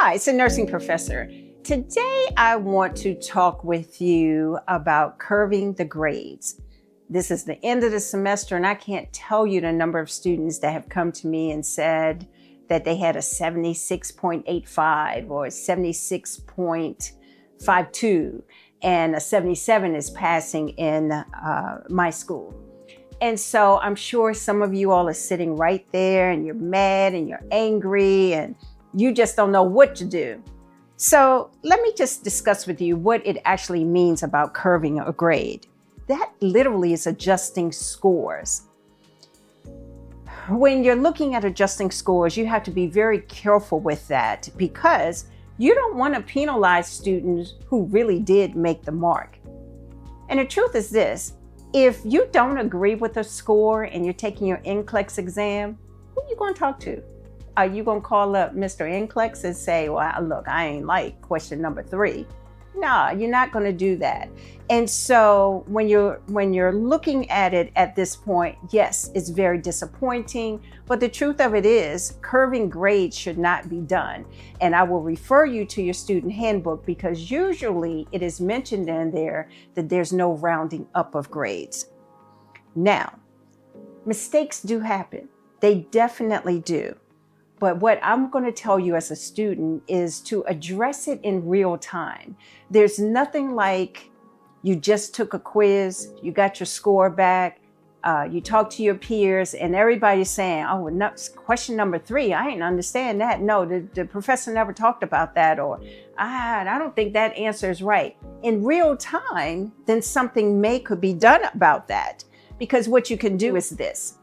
Hi, it's a nursing professor. Today, I want to talk with you about curving the grades. This is the end of the semester, and I can't tell you the number of students that have come to me and said that they had a 76.85 or a 76.52, and a 77 is passing in my school. And so I'm sure some of you all are sitting right there and you're mad and you're angry and you just don't know what to do. So let me just discuss with you what it actually means about curving a grade. That literally is adjusting scores. When you're looking at adjusting scores, you have to be very careful with that because you don't want to penalize students who really did make the mark. And the truth is this, if you don't agree with a score and you're taking your NCLEX exam, who are you going to talk to? Are you going to call up Mr. NCLEX and say, well, look, I ain't like question number 3? No, you're not going to do that. And so when you're looking at it at this point, yes, it's very disappointing. But the truth of it is curving grades should not be done. And I will refer you to your student handbook because usually it is mentioned in there that there's no rounding up of grades. Now, mistakes do happen. They definitely do. But what I'm going to tell you as a student is to address it in real time. There's nothing like you just took a quiz, you got your score back, you talk to your peers, and everybody's saying, oh, no, question number 3, I didn't understand that. No, the professor never talked about that, or I don't think that answer is right. In real time, then something could be done about that. Because what you can do is this.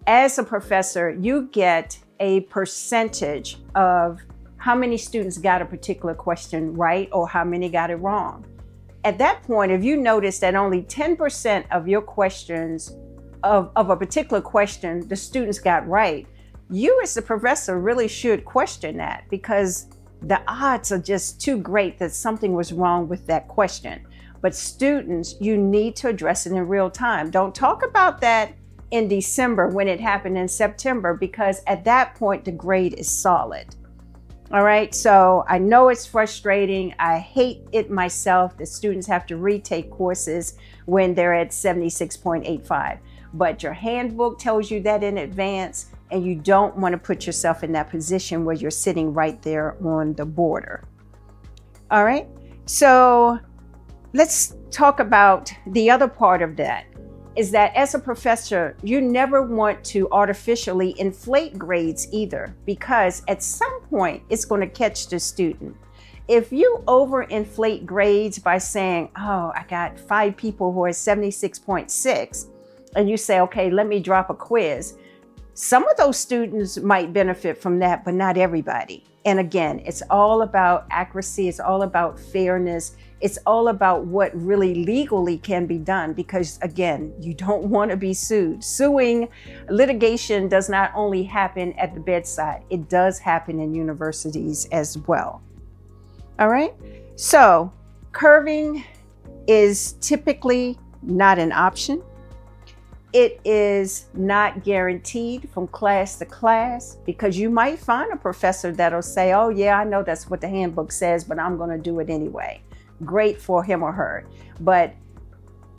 As a professor, you get a percentage of how many students got a particular question right or how many got it wrong. At that point, if you notice that only 10% of your questions of a particular question the students got right, you as the professor really should question that because the odds are just too great that something was wrong with that question. But students, you need to address it in real time. Don't talk about that in December when it happened in September, because at that point, the grade is solid. All right, so I know it's frustrating. I hate it myself that students have to retake courses when they're at 76.85. But your handbook tells you that in advance, and you don't want to put yourself in that position where you're sitting right there on the border. All right, so let's talk about the other part of that. Is that as a professor, you never want to artificially inflate grades either, because at some point it's going to catch the student. If you overinflate grades by saying, oh, I got 5 people who are 76.6, and you say, okay, let me drop a quiz. Some of those students might benefit from that, but not everybody. And again, it's all about accuracy. It's all about fairness. It's all about what really legally can be done because, again, you don't want to be sued. Litigation does not only happen at the bedside. It does happen in universities as well. All right? So curving is typically not an option. It is not guaranteed from class to class because you might find a professor that'll say, oh yeah, I know that's what the handbook says, but I'm going to do it anyway. Great for him or her. But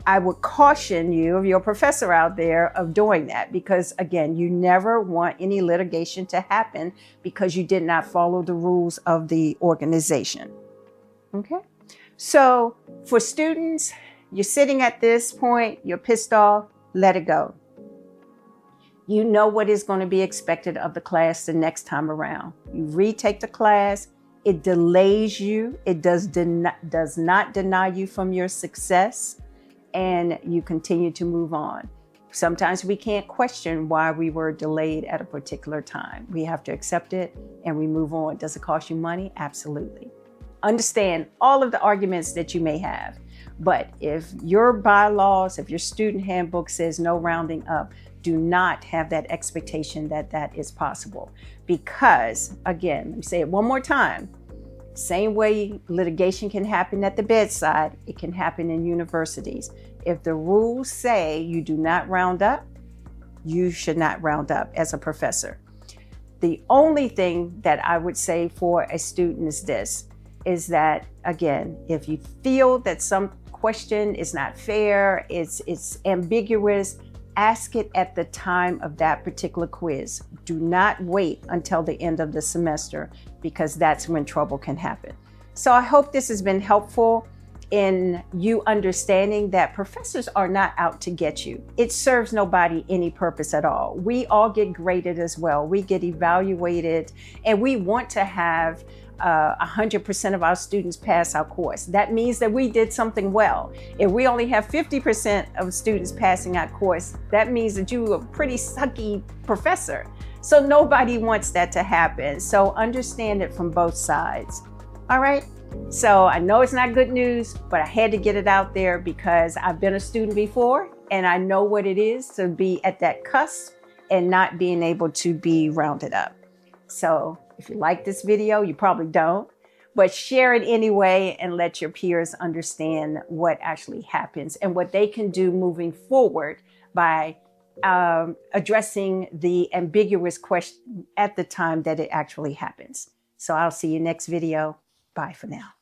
I would caution you, if you're a professor out there, of doing that because, again, you never want any litigation to happen because you did not follow the rules of the organization. Okay? So for students, you're sitting at this point, you're pissed off, let it go. You know what is going to be expected of the class the next time around. You retake the class. It delays you. It does not deny you from your success, and you continue to move on. Sometimes we can't question why we were delayed at a particular time. We have to accept it and we move on. Does it cost you money? Absolutely. Understand all of the arguments that you may have. But if your bylaws, if your student handbook says no rounding up, do not have that expectation that that is possible. Because, again, let me say it one more time. Same way litigation can happen at the bedside, it can happen in universities. If the rules say you do not round up, you should not round up as a professor. The only thing that I would say for a student is this, is that, again, if you feel that some question is not fair, it's ambiguous, ask it at the time of that particular quiz. Do not wait until the end of the semester, because that's when trouble can happen. So I hope this has been helpful in you understanding that professors are not out to get you. It serves nobody any purpose at all. We all get graded as well. We get evaluated, and we want to have 100% of our students pass our course. That means that we did something well. If we only have 50% of students passing our course, that means that you are a pretty sucky professor. So nobody wants that to happen. So understand it from both sides. All right. So I know it's not good news, but I had to get it out there because I've been a student before and I know what it is to be at that cusp and not being able to be rounded up. So if you like this video, you probably don't, but share it anyway and let your peers understand what actually happens and what they can do moving forward by addressing the ambiguous question at the time that it actually happens. So I'll see you next video. Bye for now.